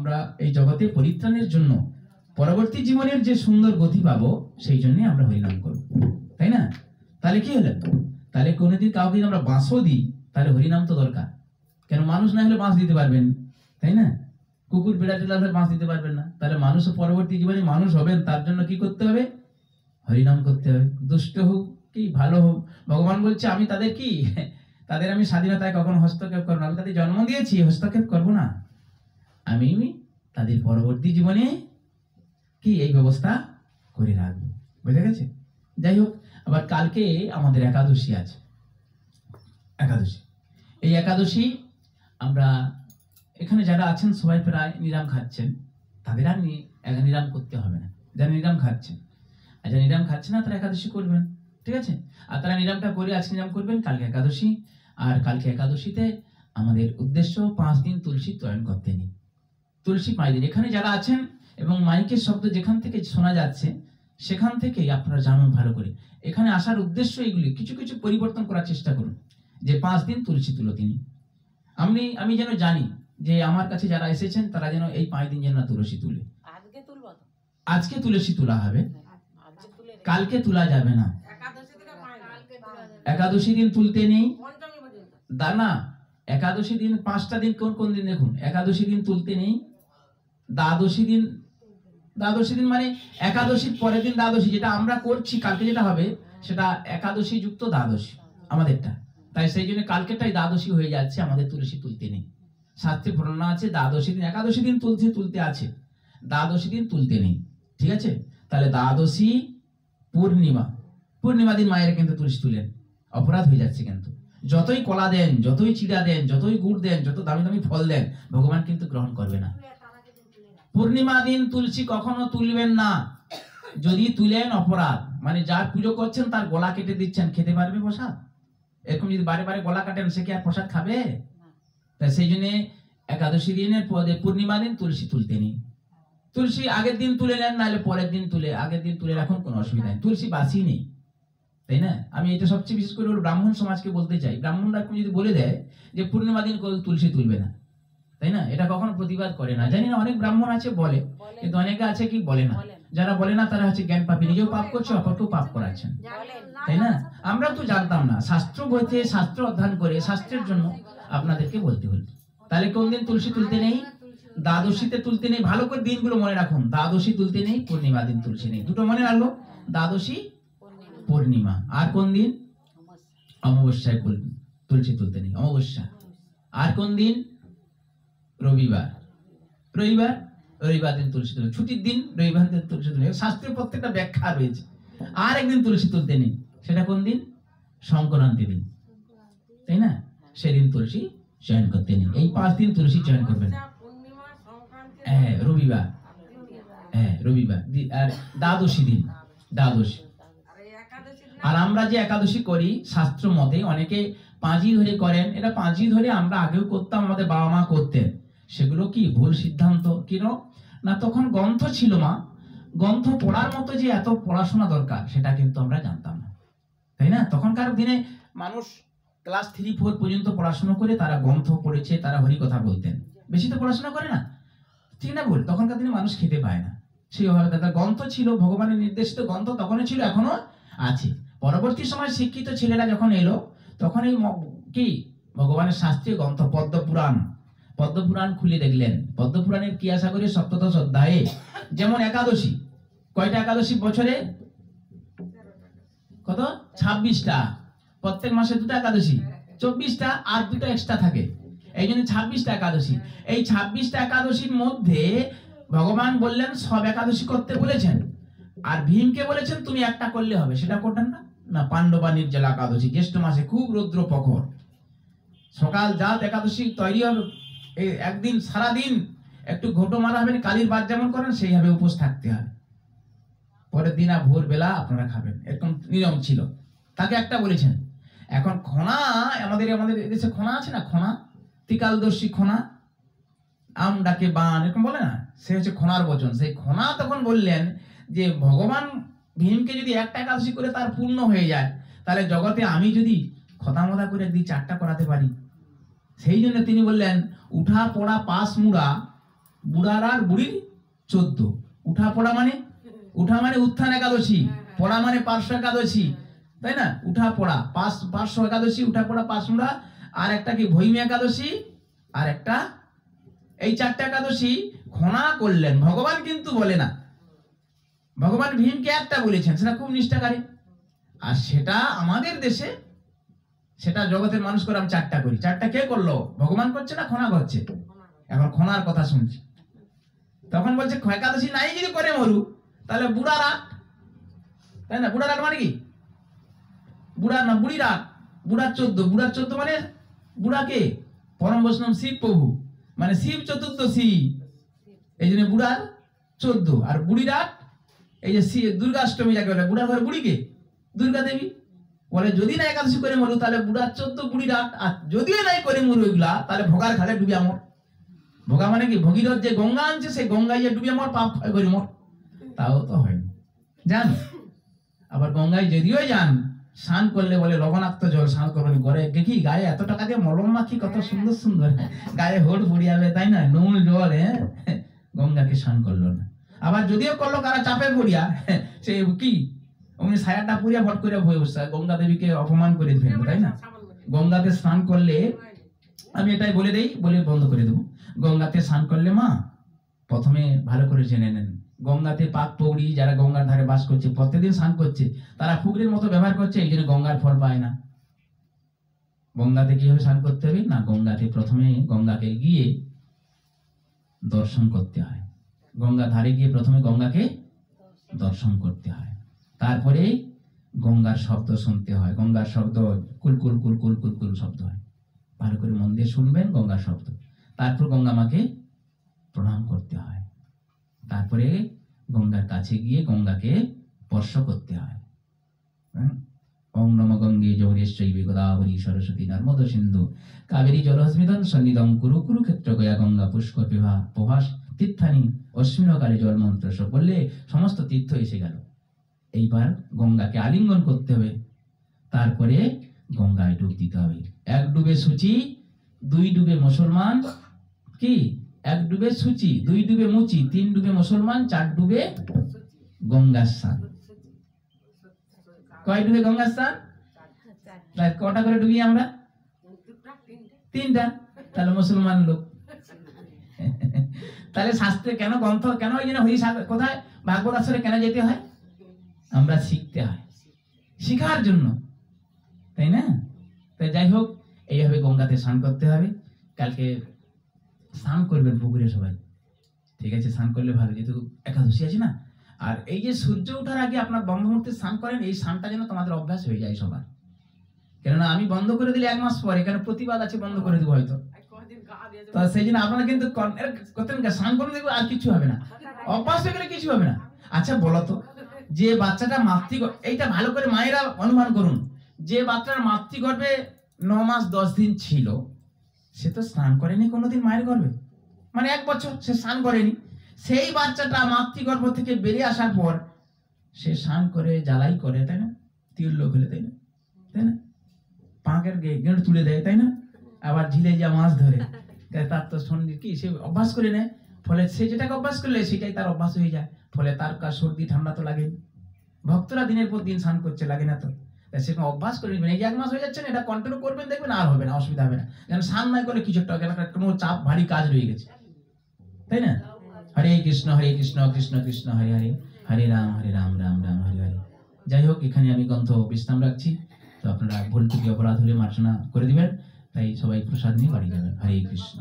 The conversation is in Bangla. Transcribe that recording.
আমরা এই জগতে পরিত্রাণের জন্য পরবর্তী জীবনের যে সুন্দর গতি পাবো সেই জন্য আমরা হরিনাম করব, তাই না? তাহলে কি হলো, তাহলে কোনোদিন কাউকে আমরা বাঁশও দিই তাহলে হরিনাম তো দরকার। কেন মানুষ না হলে বাঁশ দিতে পারবেন, তাই না? কুকুর বিড়াল হলে বাঁশ দিতে পারবেন না, তাহলে মানুষও পরবর্তী জীবনে মানুষ হবেন, তার জন্য কি করতে হবে? হরিনাম করতে হবে। দুষ্ট হোক কি ভালো হোক, ভগবান বলছে আমি তাদের কি তাদের আমি স্বাধীনতায় কখনো হস্তক্ষেপ করবো না, আমি তাদের জন্ম দিয়েছি, হস্তক্ষেপ করবো না, আমি তাদের পরবর্তী জীবনে কি এই ব্যবস্থা করে রাখবো। বুঝে গেছে? যাই হোক, আবার কালকে আমাদের একাদশী আছে। একাদশী, এই একাদশী আমরা এখানে যারা আছেন সবাই প্রায় নিরাম খাচ্ছেন, তাদের আর নিরাম করতে হবে না। যারা নিরাম খাচ্ছেন আর যারা নিরাম খাচ্ছে না তারা একাদশী করবেন, ঠিক আছে? আর তারা নিরামটা করে আজকে নিরাম করবেন, কালকে একাদশী। আর কালকে একাদশীতে আমাদের উদ্দেশ্য 5 দিন তুলসী চয়ন করতে নেই, তুলসী 5 দিন। এখানে যারা আছেন এবং মাইকের শব্দ যেখান থেকে শোনা যাচ্ছে সেখান থেকেই আপনারা জানুন ভালো করে। এখানে আসার উদ্দেশ্য এইগুলি, কিছু কিছু পরিবর্তন করার চেষ্টা করুন, যে 5 দিন তুলসী তুলো তিনি। আমি যেন জানি যে আমার কাছে যারা এসেছেন তারা যেন এই 5 দিন যেন তুলসী তুলে। আজকে তুলসী তোলা হবে, কালকে তোলা যাবে না। একাদশী দিন তুলতে নেই, না একাদশী দিন 5টা দিন কোন কোন দিন দেখুন, একাদশী দিন তুলতে নেই। দ্বাদশী দিন মানে একাদশীর পরের দিন দ্বাদশী, যেটা আমরা করছি কালকে যেটা হবে সেটা একাদশী যুক্ত দ্বাদশী আমাদেরটা, তাই সেই জন্য কালকেটাই দ্বাদশী হয়ে যাচ্ছে, আমাদের তুলসী তুলতে নেই। শাস্ত্রে বর্ণনা আছে দ্বাদশী দিন, একাদশী দিন তুলতে আছে, দ্বাদশী দিন তুলতে নেই, ঠিক আছে? তাহলে দ্বাদশী পূর্ণিমা দিন মায়ের কিন্তু তুলসী তুলেন, অপরাধ হয়ে যাচ্ছে। কিন্তু যতই কলা দেন, যতই চিড়া দেন, যতই গুড় দেন, যত দামি দামি ফল দেন, ভগবান কিন্তু গ্রহণ করবে না। পূর্ণিমা দিন তুলসী কখনো তুলবেন না, যদি তুলেন অপরাধ, মানে যার পুজো করছেন তার গলা কেটে দিচ্ছেন, খেতে পারবে প্রসাদ? এরকম যদি বারে বারে গলা কাটেন সে কি আর প্রসাদ খাবে? তাই সেই জন্য একাদশী দিনের পদে পূর্ণিমা দিন তুলসী তুলতে নেই। তুলসী আগের দিন তুলে নেন, নাহলে পরের দিন তুলে, আগের দিন তুলে রাখুন, কোনো অসুবিধা নেই, তুলসী বাসি নেই, তাই না? আমি এটা সবচেয়ে বিশেষ করে ব্রাহ্মণ সমাজকে বলতে চাই, ব্রাহ্মণরা যদি বলে দেয় যে পূর্ণিমা দিন তুলসী তুলবে না, তাই না, এটা কখনো প্রতিবাদ করে না। জানি না অনেক ব্রাহ্মণ আছে বলে, কিন্তু অনেকে আছে কি বলে না। যারা বলে না তারা হচ্ছে জ্ঞান পাপী, নিজেও পাপ করছে, অপরকেও পাপ করাচ্ছেন, তাই না? আমরা তো জানতাম না, শাস্ত্র বইতে শাস্ত্র অধ্যয়ন করে শাস্ত্রের জন্য আপনাদেরকে বলতে হল। তাহলে কোন দিন তুলসী তুলতে নেই? দ্বাদশীতে তুলতে নেই। ভালো করে দিনগুলো মনে রাখুন, দ্বাদশী তুলতে নেই, পূর্ণিমা দিন তুলসী নেই, দুটো মনে রাখলো, দ্বাদশী পূর্ণিমা। আর কোন দিন? অমাবস্যায় তুলসী তুলতে নেই, অমাবস্যা। আর কোন দিন? রবিবার দিন তুলসী তুলে, ছুটির দিন রবিবার দিন তুলসী তুলে, শাস্ত্রের প্রত্যেকটা ব্যাখ্যা রয়েছে। আর একদিন তুলসী তুলতে নেই, সেটা কোন দিন? সংক্রান্তি দিন, তাই না? সেদিন তুলসী চয়ন করতে নেই। এই 5 দিন তুলসী চয়ন করবেন। রবিবার আর দ্বাদশী দিন, দ্বাদশী। আর আমরা যে একাদশী করি শাস্ত্র মতে অনেকে পাঁজি ধরে করেন, এটা পাঁজি ধরে আমরা আগেও করতাম, আমাদের বাবা মা করতেন, সেগুলো কি ভুল সিদ্ধান্ত। কেন না, তখন গ্রন্থ ছিল মা, গ্রন্থ পড়ার মতো যে এত পড়াশোনা দরকার সেটা কিন্তু আমরা জানতাম না, তাই না? তখনকার দিনে মানুষ ক্লাস 3-4 পর্যন্ত পড়াশোনা করে তারা গ্রন্থ পড়েছে, তারা হরি কথা বলতেন, বেশি তো পড়াশোনা করে না, ঠিক না ভুল? তখনকার দিনে মানুষ খেতে পায় না, সেইভাবে তাদের গ্রন্থ ছিল, ভগবানের নির্দেশিত গ্রন্থ তখনও ছিল, এখনো আছে। পরবর্তী সময় শিক্ষিত ছেলেরা যখন এলো তখন এই কি ভগবানের শাস্ত্রীয় গ্রন্থ পদ্মপুরাণ খুলে দেখলেন, পদ্মপুরাণের কি আশা করি সপ্তদশ অধ্যায়ে, যেমন একাদশী, কয়টা একাদশী বছরে? কত? 26টা। প্রত্যেক মাসে 2টা একাদশী, 24টা, আর 2টা এক্সট্রা থাকে, এই জন্য 26টা একাদশী। এই 26টা একাদশীর মধ্যে ভগবান বললেন সব একাদশী করতে বলেছেন, আর ভীমকে বলেছেন তুমি একটা করলে হবে, সেটা করতেন না। না, পাণ্ডবা নির্জলা একাদশী, জ্যৈষ্ঠ মাসে খুব রৌদ্র প্রখর, সকাল জাত একাদশী তৈরি হবে, একদিন সারাদিন একটু ঘোটো মারা হবে, কালীর বাদ যেমন করেন সেইভাবে উপোস থাকতে হবে, পরের দিন আর ভোরবেলা আপনারা খাবেন, এরকম নিয়ম ছিল। তাকে একটা বলেছেন। এখন খনা, আমাদের দেশে খনা আছে না, খনা, ত্রিকালদর্শী খনা, আম ডাকে বান, এরকম বলে না, সে হচ্ছে খনার বচন। সেই খনা তখন বললেন যে ভগবান ভীমকে যদি একটা একাদশী করে তার পূর্ণ হয়ে যায়, তাহলে জগতে আমি যদি খতামদা করে 4টা করাতে পারি, সেই জন্য তিনি বললেন উঠা পড়া পাশ মুড়া বুড়ার আর বুড়ির 14। উঠা পড়া মানে, উঠা মানে উত্থান একাদশী, পড়া মানে পার্শ্ব একাদশী, তাই না? উঠা পড়া পার্শ্ব একাদশী, উঠা পড়া পাঁচমুড়া, আর একটা কি ভৈমী একাদশী, আর একটা, এই 4টা একাদশী খনা করলেন ভগবান, কিন্তু বলে না। ভগবান ভীমকে একটা বলেছেন, সেটা খুব নিষ্ঠাকারী। আর সেটা আমাদের দেশে, সেটা জগতের মানুষ করে আমি 4টা করি। 4টা কে করলো? ভগবান করছে না খনা করছে? এখন খনার কথা শুনছি। তখন বলছে একাদশী নাই যদি করে মরু, তাহলে বুড়া রাত, তাই না? বুড়া রাত মানে কি? বুড়া না, বুড়ি রাত। বুড়ার 14, বুড়ার 14 মানে বুড়াকে পরম বৈষ্ণব শিব প্রভু, মানে শিব চতুর্দশী, এই জন্য বুড়ার 14। আর বুড়ি রাত, এই যে দুর্গাষ্টমী যাকে বলে, বুড়ার ঘরে বুড়িকে দুর্গা দেবী বলে, যদি না একাদশী করে মরু তাহলে বুড়ার 14 বুড়ি রাত। আর যদিও নাই করে মরু এগুলা, তাহলে ভোগার খালে ডুবি আমর। ভোগা মানে কি? ভগীরথ যে গঙ্গা আনছে, সেই গঙ্গায় ডুবি আমর, পাপ ক্ষয় করি মর। তাও তো হয়নি, জান। আবার গঙ্গায় যদিও যান, স্নান করলে বলে লবণাক্ত জল স্নান করবেন, ঘরে দেখি গায়ে এত টাকা দিয়ে মলম মাখি, কত সুন্দর সুন্দর গায়ে হোড পড়িয়াবে, তাই না? নুন জল, গঙ্গাকে স্নান করলো না। আবার যদিও করলো কারা চাপে পড়িয়া, সে কি অমনি ছায়াটা পুরিয়া ভট করে ভয়ে বসে, গঙ্গা দেবীকে অপমান করে ফেলবে, তাই না? গঙ্গাতে স্নান করলে, আমি এটাই বলে দেই, বলে বন্ধ করে দেবো। গঙ্গাতে স্নান করলে মা, প্রথমে ভালো করে জেনে নেন, গঙ্গাতে পাক পৌড়ি যারা গঙ্গার ধারে বাস করছে, প্রত্যেকদিন স্নান করছে, তারা ফুকরির মতো ব্যবহার করছে, এই জন্য গঙ্গার ফল পায় না। গঙ্গাতে কিভাবে স্নান করতে হবে না, গঙ্গাতে প্রথমে গঙ্গাকে গিয়ে দর্শন করতে হয়। গঙ্গা ধারে গিয়ে প্রথমে গঙ্গাকে দর্শন করতে হয়, তারপরে গঙ্গার শব্দ শুনতে হয়। গঙ্গার শব্দ কুলকুল কুলকুল কুলকুল শব্দ হয়, ভালো করে মন দিয়ে শুনবেন গঙ্গার শব্দ। তারপর গঙ্গা মাকে প্রণাম করতে হয়, তারপরে গঙ্গার কাছে গিয়ে গঙ্গাকে স্পর্শ করতে হয়। ওম নমো গঙ্গে যৌরেশ্বৈবে গোদাবরী সরস্বতী নর্মদা সিন্ধু কাবেরী জলস্মিদং সন্নিধং কুরু কুরুক্ষেত্র গয়া গঙ্গা পুষ্কর প্রভাস তীর্থানি অশ্বিনকালে জল মন্ত্র সব বললে সমস্ত তীর্থ এসে গেল। এইবার গঙ্গাকে আলিঙ্গন করতে হবে, তারপরে গঙ্গায় ডুব দিতে হবে। 1 ডুবে সূচি, 2 ডুবে মুসলমান, কি 1 ডুবে সূচি, 2 ডুবে মুচি, 3 ডুবে মুসলমান, 4 ডুবে গঙ্গা স্নান। কয় ডুবে গঙ্গা স্নান? কটা করে ডুবি আমরা? 3টা। তাহলে মুসলমান লোক। তাহলে শাস্ত্রে কেন গ্রন্থ, কেন এই জন্য হরি কোথায় ভাগবত আসরে কেন যেতে হয়? আমরা শিখতে হয়, শিখার জন্য, তাই না? তাই যাই হোক, এইভাবে গঙ্গাতে স্নান করতে হবে। কালকে স্নান করবেন পুকুরে সবাই, ঠিক আছে? স্নান করলে ভালো, যেহেতু একাদশী আছে না। আর এই যে সূর্য ওঠার আগে আপনার ব্রহ্ম মুহূর্তে স্নান করেন, এই স্নানটা যেন তোমাদের অভ্যাস হয়ে যায় সবার। কেননা আমি বন্ধ করে দিলে 1 মাস পরে, কেন প্রতিবাদ আছে, বন্ধ করে দেবো হয়তো। তো সেই জন্য আপনারা কিন্তু স্নান করে দেখবো, আর কিছু হবে না, অভ্যাস হয়ে গেলে কিছু হবে না। আচ্ছা বলতো, যে বাচ্চাটা এইটা ভালো করে মায়েরা অনুমান করুন, যে বাচ্চার মাতৃগর্ভে 9 মাস 10 দিন ছিল, সে তো স্নান করেনি কোনোদিন মায়ের গর্ভে, মানে 1 বছর সে স্নান করেনি। সেই বাচ্চাটা মাতৃগর্ভ থেকে বেরিয়ে আসার পর সে স্নান করে, জ্বালাই করে, তাই না? তিউল্য ফেলে, তাই না? তাই না? পাঁকের গেঁট তুলে দেয়, তাই না? আবার ঝিলে যা মাছ ধরে, তার তো সন্ধি কি সে অভ্যাস করে নেয়। ফলে সে যেটাকে অভ্যাস করলে সেটাই তার অভ্যাস হয়ে যায়। ফলে তার সর্দি ঠান্ডা তো লাগে। ভক্তরা দিনের পর দিন স্নান করছে, লাগে না তো? সেরকম অভ্যাস করে নেবেন। এই যে 1 মাস হয়ে যাচ্ছে না, এটা কন্টিনিউ করবেন, দেখবেন আর হবে না, অসুবিধা হবে না। যেন স্নান নাই করলে কিছু একটা কোনো চাপ, ভারী কাজ রয়ে গেছে, তাই না? হরে কৃষ্ণ কৃষ্ণ কৃষ্ণ হরে হরে, হরে রাম রাম রাম হরে হরে। যাই হোক, এখানে আমি গ্রন্থ বিশ্রাম রাখছি। তো আপনারা ভুল ত্রুটি অপরাধ হলে মার্জনা করে দিবেন। তাই সবাই প্রসাদ নিয়ে বাড়ি যাবেন। হরে কৃষ্ণ।